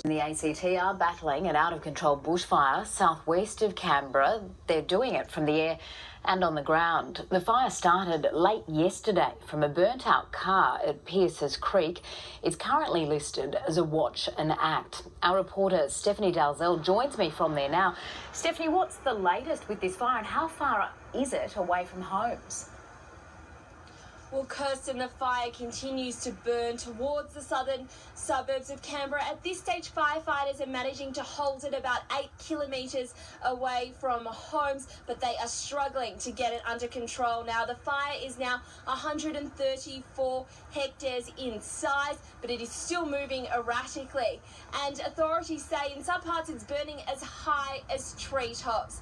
The ACT are battling an out-of-control bushfire southwest of Canberra. They're doing it from the air and on the ground. The fire started late yesterday from a burnt-out car at Pierces Creek. It's currently listed as a watch and act. Our reporter Stephanie Dalzell joins me from there now. Stephanie, what's the latest with this fire and how far is it away from homes? Well, Kirsten, the fire continues to burn towards the southern suburbs of Canberra. At this stage, firefighters are managing to hold it about 8 kilometres away from homes, but they are struggling to get it under control now. The fire is now 134 hectares in size, but it is still moving erratically. And authorities say in some parts it's burning as high as treetops.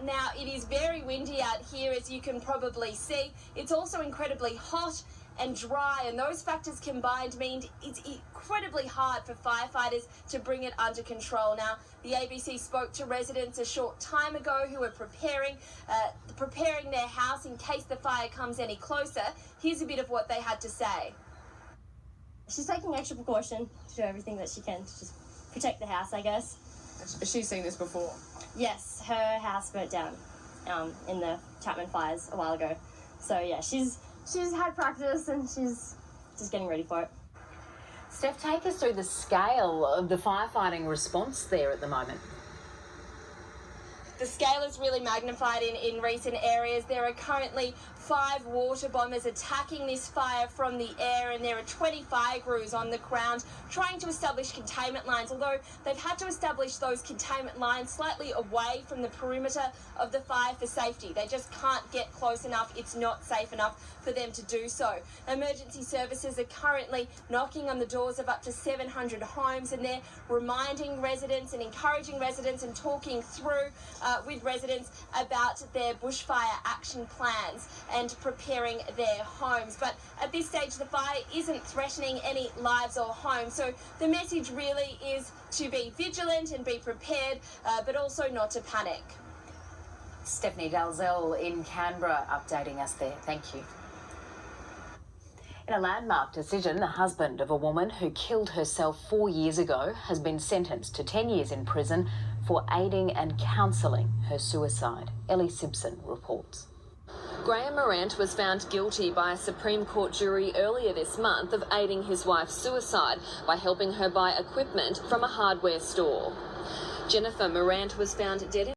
Now, it is very windy out here, as you can probably see. It's also incredibly hot and dry, and those factors combined mean it's incredibly hard for firefighters to bring it under control. Now, the ABC spoke to residents a short time ago who are preparing their house in case the fire comes any closer. Here's a bit of what they had to say. She's taking extra precaution to do everything that she can to just protect the house, I guess. Has she seen this before? Yes, her house burnt down in the Chapman fires a while ago. So yeah, she's had practice and she's just getting ready for it. Steph, take us through the scale of the firefighting response there at the moment. The scale is really magnified in recent areas. There are currently 5 water bombers attacking this fire from the air, and there are 20 fire crews on the ground trying to establish containment lines, although they've had to establish those containment lines slightly away from the perimeter of the fire for safety. They just can't get close enough. It's not safe enough for them to do so. Emergency services are currently knocking on the doors of up to 700 homes, and they're reminding residents and encouraging residents and talking through with residents about their bushfire action plans and preparing their homes. But at this stage, the fire isn't threatening any lives or homes. So the message really is to be vigilant and be prepared, but also not to panic. Stephanie Dalzell in Canberra updating us there. Thank you. In a landmark decision, the husband of a woman who killed herself 4 years ago has been sentenced to 10 years in prison for aiding and counselling her suicide. Ellie Simpson reports. Graham Morant was found guilty by a Supreme Court jury earlier this month of aiding his wife's suicide by helping her buy equipment from a hardware store. Jennifer Morant was found dead in